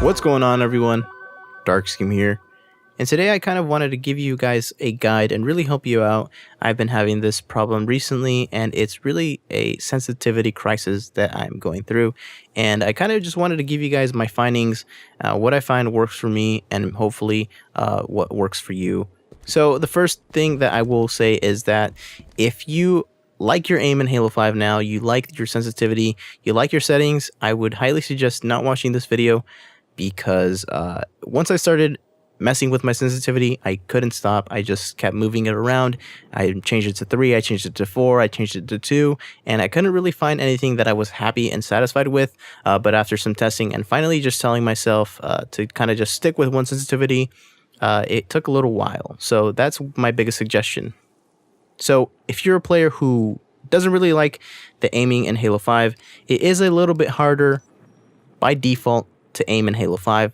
What's going on, everyone? DarkScheme here, and today I kind of wanted to give you guys a guide and really help you out. I've been having this problem recently, and it's really a sensitivity crisis that I'm going through, and I kind of just wanted to give you guys my findings, what I find works for me, and hopefully what works for you. So the first thing that I will say is that if you like your aim in Halo 5 now, you like your sensitivity, you like your settings, I would highly suggest not watching this video, because once I started messing with my sensitivity, I couldn't stop. I just kept moving it around. I changed it to 3, I changed it to 4, I changed it to 2, and I couldn't really find anything that I was happy and satisfied with. But after some testing and finally just telling myself to kind of just stick with one sensitivity, it took a little while. So that's my biggest suggestion. So if you're a player who doesn't really like the aiming in Halo 5, it is a little bit harder by default to aim in Halo 5.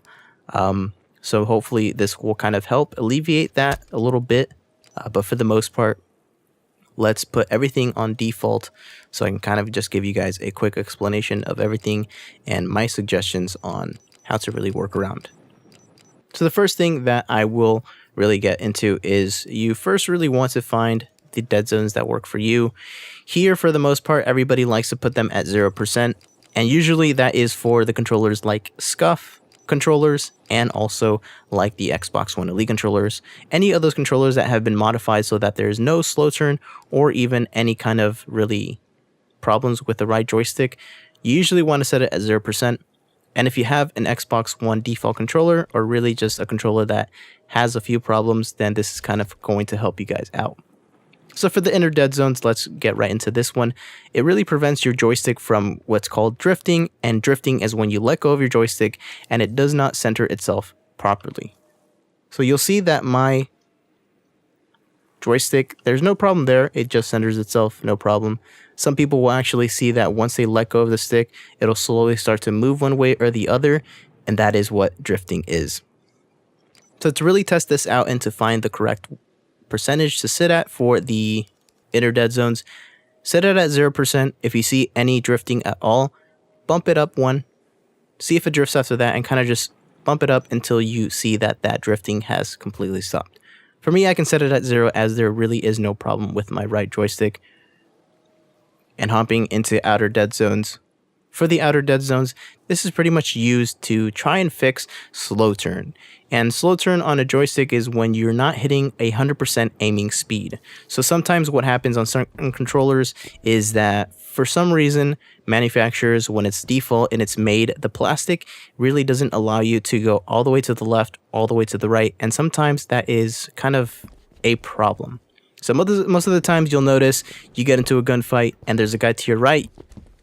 So hopefully this will kind of help alleviate that a little bit. But for the most part, let's put everything on default so I can kind of just give you guys a quick explanation of everything and my suggestions on how to really work around. So the first thing that I will really get into is you first really want to find the dead zones that work for you. Here, for the most part, everybody likes to put them at 0%. And usually that is for the controllers like Scuff controllers and also like the Xbox One Elite controllers. Any of those controllers that have been modified so that there's no slow turn or even any kind of really problems with the right joystick, you usually want to set it at 0%. And if you have an Xbox One default controller or really just a controller that has a few problems, then this is kind of going to help you guys out. So for the inner dead zones, let's get right into this one. It really prevents your joystick from what's called drifting, and drifting is when you let go of your joystick and it does not center itself properly. So you'll see that my joystick, there's no problem there, it just centers itself, no problem. Some people will actually see that once they let go of the stick, it'll slowly start to move one way or the other, and that is what drifting is. So to really test this out and to find the correct percentage to sit at for the inner dead zones, set it at 0%. If you see any drifting at all, bump it up 1, see if it drifts after that, and kind of just bump it up until you see that that drifting has completely stopped. For me, I can set it at 0 as there really is no problem with my right joystick. And hopping into outer dead zones. For the outer dead zones, this is pretty much used to try and fix slow turn. And slow turn on a joystick is when you're not hitting 100% aiming speed. So sometimes what happens on certain controllers is that for some reason, manufacturers, when it's default and it's made, the plastic really doesn't allow you to go all the way to the left, all the way to the right. And sometimes that is kind of a problem. So most of the times you'll notice you get into a gunfight and there's a guy to your right,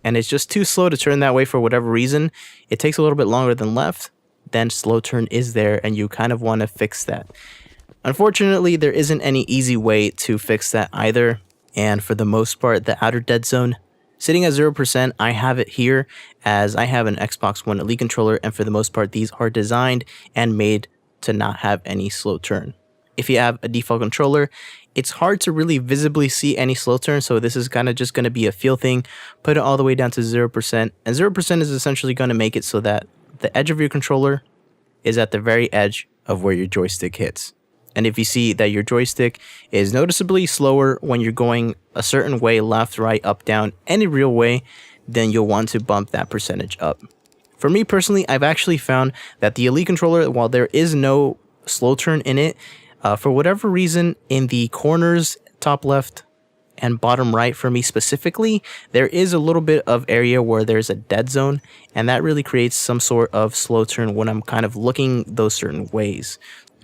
and it's just too slow to turn that way for whatever reason. It takes a little bit longer than left, then slow turn is there, and you kind of want to fix that. Unfortunately, there isn't any easy way to fix that either, and for the most part, the outer dead zone, sitting at 0%, I have it here as I have an Xbox One Elite controller, and for the most part, these are designed and made to not have any slow turn. If you have a default controller, it's hard to really visibly see any slow turn, so this is kind of just going to be a feel thing. Put it all the way down to 0%, and 0% is essentially going to make it so that the edge of your controller is at the very edge of where your joystick hits. And if you see that your joystick is noticeably slower when you're going a certain way, left, right, up, down, any real way, then you'll want to bump that percentage up. For me personally, I've actually found that the Elite controller, while there is no slow turn in it, for whatever reason, in the corners, top left and bottom right for me specifically, there is a little bit of area where there's a dead zone, and that really creates some sort of slow turn when I'm kind of looking those certain ways.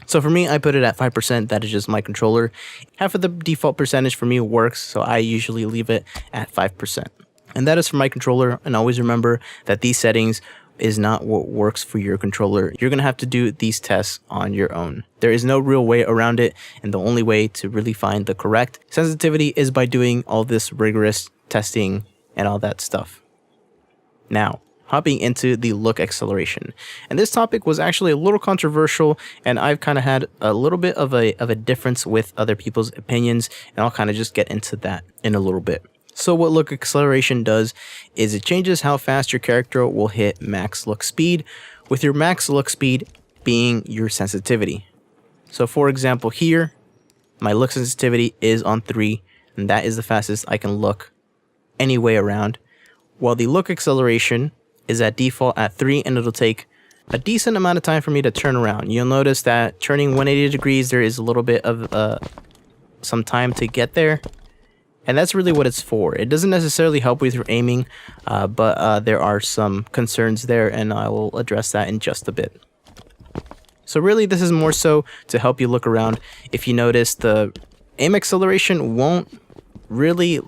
So for me, I put it at 5%. That is just my controller. Half of the default percentage for me works, so I usually leave it at 5%. And that is for my controller, and always remember that these settings is not what works for your controller. You're going to have to do these tests on your own. There is no real way around it, and the only way to really find the correct sensitivity is by doing all this rigorous testing and all that stuff. Now, hopping into the look acceleration. And this topic was actually a little controversial, and I've kind of had a little bit of a difference with other people's opinions, and I'll kind of just get into that in a little bit. So what look acceleration does is it changes how fast your character will hit max look speed with your max look speed being your sensitivity. So for example here, my look sensitivity is on 3, and that is the fastest I can look any way around, while the look acceleration is at default at 3, and it'll take a decent amount of time for me to turn around. You'll notice that turning 180 degrees, there is a little bit of some time to get there, and that's really what it's for. It doesn't necessarily help with your aiming, but there are some concerns there, and I will address that in just a bit. So really, this is more so to help you look around. If you notice, the aim acceleration won't really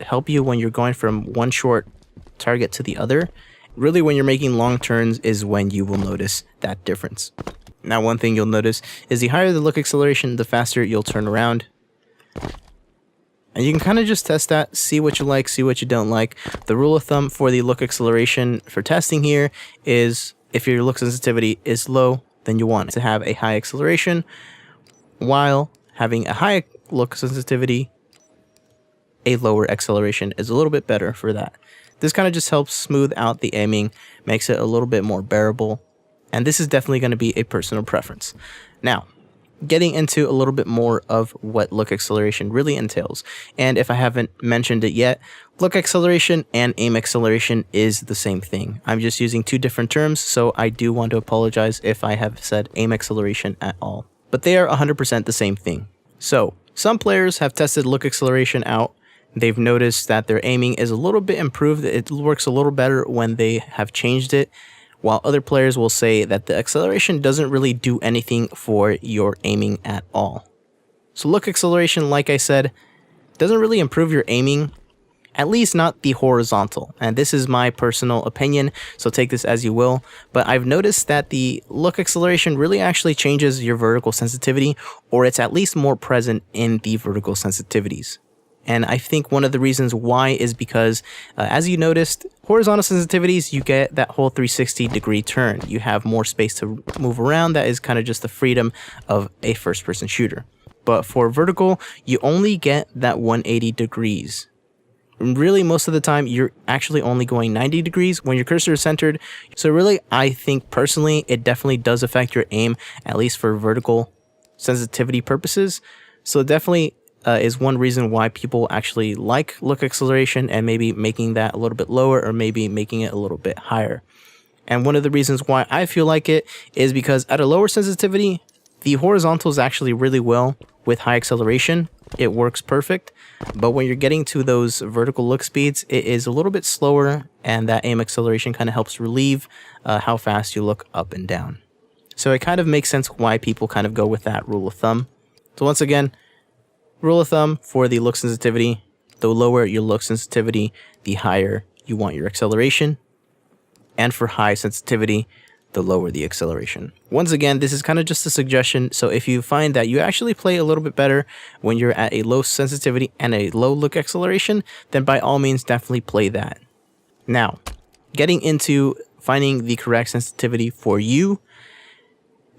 help you when you're going from one short target to the other. Really, when you're making long turns is when you will notice that difference. Now, one thing you'll notice is the higher the look acceleration, the faster you'll turn around. And you can kind of just test that, see what you like, see what you don't like. The rule of thumb for the look acceleration for testing here is if your look sensitivity is low, then you want to have a high acceleration, while having a high look sensitivity, a lower acceleration is a little bit better for that. This kind of just helps smooth out the aiming, makes it a little bit more bearable, and this is definitely going to be a personal preference. Now, getting into a little bit more of what look acceleration really entails, and if I haven't mentioned it yet, look acceleration and aim acceleration is the same thing. I'm just using two different terms, so I do want to apologize if I have said aim acceleration at all. But they are 100% the same thing. So, some players have tested look acceleration out. They've noticed that their aiming is a little bit improved. It works a little better when they have changed it, while other players will say that the acceleration doesn't really do anything for your aiming at all. So look acceleration, like I said, doesn't really improve your aiming, at least not the horizontal. And this is my personal opinion, so take this as you will. But I've noticed that the look acceleration really actually changes your vertical sensitivity, or it's at least more present in the vertical sensitivities. And I think one of the reasons why is because, as you noticed, horizontal sensitivities, you get that whole 360-degree turn. You have more space to move around. That is kind of just the freedom of a first-person shooter. But for vertical, you only get that 180 degrees. Really, most of the time, you're actually only going 90 degrees when your cursor is centered. So really, I think personally, it definitely does affect your aim, at least for vertical sensitivity purposes. So definitely is one reason why people actually like look acceleration, and maybe making that a little bit lower, or maybe making it a little bit higher. And one of the reasons why I feel like it is because at a lower sensitivity, the horizontal is actually really well with high acceleration. It works perfect. But when you're getting to those vertical look speeds, it is a little bit slower, and that aim acceleration kind of helps relieve how fast you look up and down. So it kind of makes sense why people kind of go with that rule of thumb. So once again, rule of thumb for the look sensitivity: the lower your look sensitivity, the higher you want your acceleration. And for high sensitivity, the lower the acceleration. Once again, this is kind of just a suggestion, so if you find that you actually play a little bit better when you're at a low sensitivity and a low look acceleration, then by all means definitely play that. Now, getting into finding the correct sensitivity for you,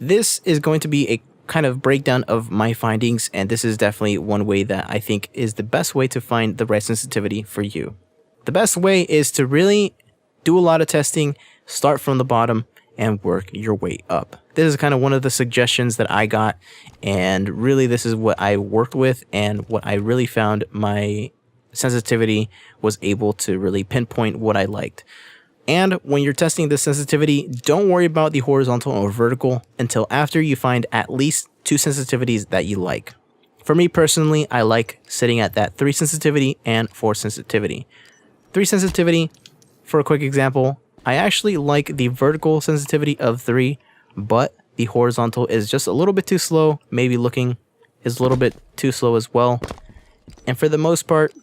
this is going to be a kind of breakdown of my findings, and this is definitely one way that I think is the best way to find the right sensitivity for you. The best way is to really do a lot of testing, start from the bottom, and work your way up. This is kind of one of the suggestions that I got, and really this is what I worked with, and what I really found my sensitivity was able to really pinpoint what I liked. And when you're testing this sensitivity, don't worry about the horizontal or vertical until after you find at least two sensitivities that you like. For me personally, I like sitting at that 3 sensitivity and 4 sensitivity. 3 sensitivity, for a quick example, I actually like the vertical sensitivity of 3, but the horizontal is just a little bit too slow. Maybe looking is a little bit too slow as well. And for the most part,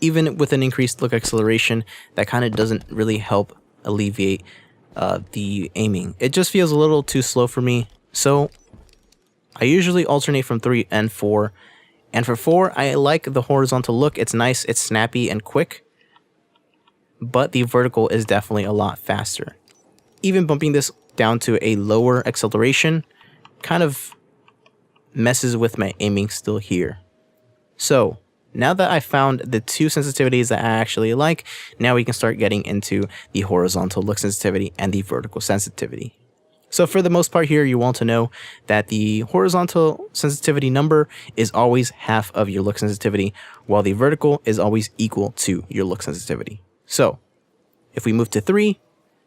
even with an increased look acceleration, that kind of doesn't really help alleviate the aiming. It just feels a little too slow for me. So I usually alternate from 3 and 4. And for 4, I like the horizontal look. It's nice, it's snappy and quick. But the vertical is definitely a lot faster. Even bumping this down to a lower acceleration kind of messes with my aiming still here. So Now that I found the two sensitivities that I actually like, now we can start getting into the horizontal look sensitivity and the vertical sensitivity. So for the most part here, you want to know that the horizontal sensitivity number is always half of your look sensitivity, while the vertical is always equal to your look sensitivity. So if we move to 3,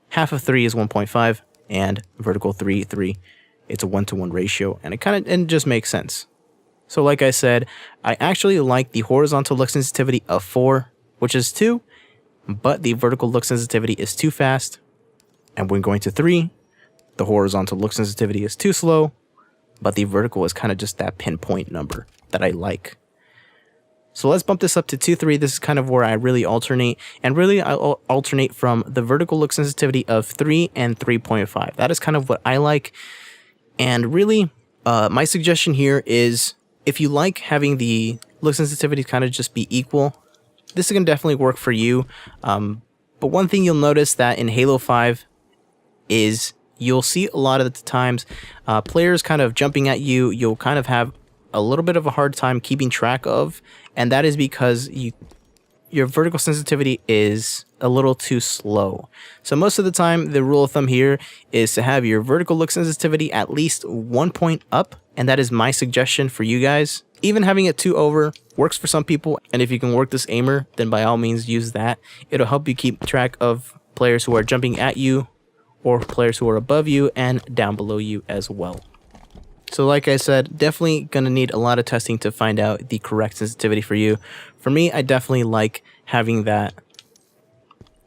half of 3 is 1.5, and vertical 3, it's a 1-to-1 ratio, and it just makes sense. So like I said, I actually like the horizontal look sensitivity of 4, which is 2, but the vertical look sensitivity is too fast. And when going to 3, the horizontal look sensitivity is too slow, but the vertical is kind of just that pinpoint number that I like. So let's bump this up to 2, 3. This is kind of where I really alternate, and really I'll alternate from the vertical look sensitivity of 3 and 3.5. That is kind of what I like. And really, my suggestion here is, if you like having the look sensitivity kind of just be equal, this is going to definitely work for you. But one thing you'll notice that in Halo 5 is you'll see a lot of the times players kind of jumping at you. You'll kind of have a little bit of a hard time keeping track of, and that is because your vertical sensitivity is a little too slow. So most of the time, the rule of thumb here is to have your vertical look sensitivity at least 1 point up, and that is my suggestion for you guys. Even having it 2 over works for some people, and if you can work this aimer, then by all means use that. It'll help you keep track of players who are jumping at you, or players who are above you and down below you as well. So like I said, definitely going to need a lot of testing to find out the correct sensitivity for you. For me, I definitely like having that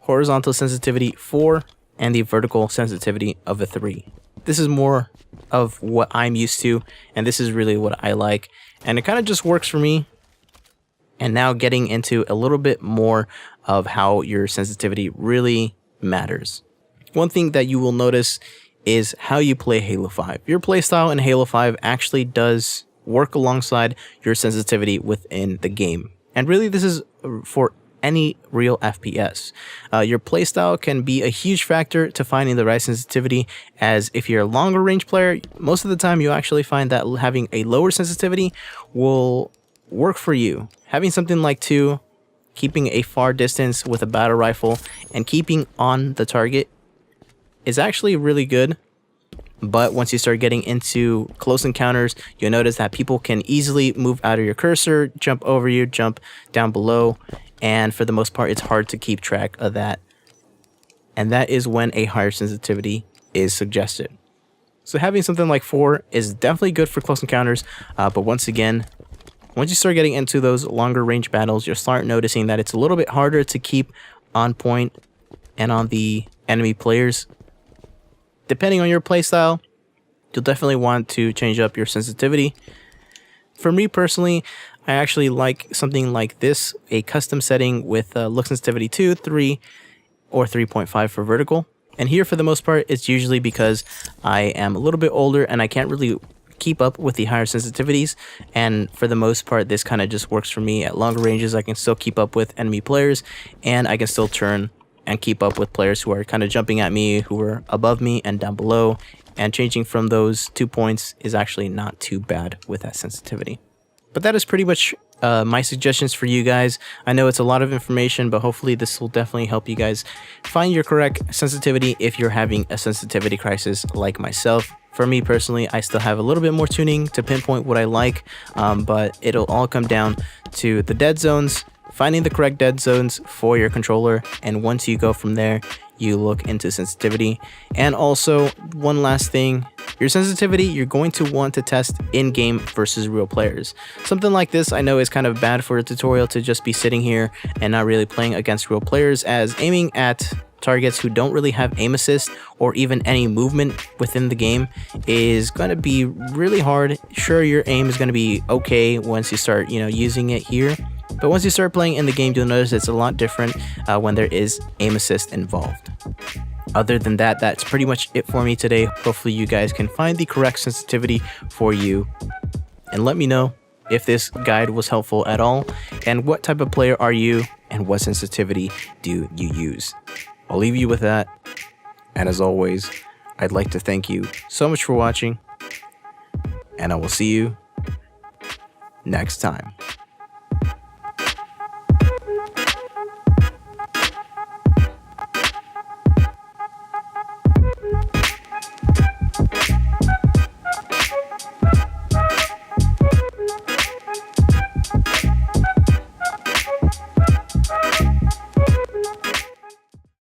horizontal sensitivity 4 and the vertical sensitivity of a 3. This is more of what I'm used to, and this is really what I like, and it kind of just works for me. And now getting into a little bit more of how your sensitivity really matters. One thing that you will notice is how you play Halo 5. Your playstyle in Halo 5 actually does work alongside your sensitivity within the game. And really, this is for any real FPS. Your playstyle can be a huge factor to finding the right sensitivity, as if you're a longer range player, most of the time you actually find that having a lower sensitivity will work for you. Having something like 2, keeping a far distance with a battle rifle, and keeping on the target is actually really good. But once you start getting into close encounters, you'll notice that people can easily move out of your cursor, jump over you, jump down below, and for the most part, it's hard to keep track of that. And that is when a higher sensitivity is suggested. So having something like 4 is definitely good for close encounters, but once again, once you start getting into those longer range battles, you'll start noticing that it's a little bit harder to keep on point and on the enemy players. Depending on your playstyle, you'll definitely want to change up your sensitivity. For me personally, I actually like something like this, a custom setting with look sensitivity 2, 3, or 3.5 for vertical. And here, for the most part, it's usually because I am a little bit older and I can't really keep up with the higher sensitivities. And for the most part, this kind of just works for me. At longer ranges, I can still keep up with enemy players, and I can still turn and keep up with players who are kind of jumping at me, who are above me and down below. And changing from those 2 points is actually not too bad with that sensitivity. But that is pretty much my suggestions for you guys. I know it's a lot of information, but hopefully this will definitely help you guys find your correct sensitivity if you're having a sensitivity crisis like myself. For me personally, I still have a little bit more tuning to pinpoint what I like, but it'll all come down to the dead zones, finding the correct dead zones for your controller, and once you go from there, you look into sensitivity. And also, one last thing, your sensitivity, you're going to want to test in-game versus real players. Something like this I know is kind of bad for a tutorial to just be sitting here and not really playing against real players, as aiming at targets who don't really have aim assist or even any movement within the game is going to be really hard. Sure, your aim is going to be okay once you start, using it here. But once you start playing in the game, you'll notice it's a lot different when there is aim assist involved. Other than that, that's pretty much it for me today. Hopefully you guys can find the correct sensitivity for you. And let me know if this guide was helpful at all, and what type of player are you, and what sensitivity do you use. I'll leave you with that. And as always, I'd like to thank you so much for watching, and I will see you next time.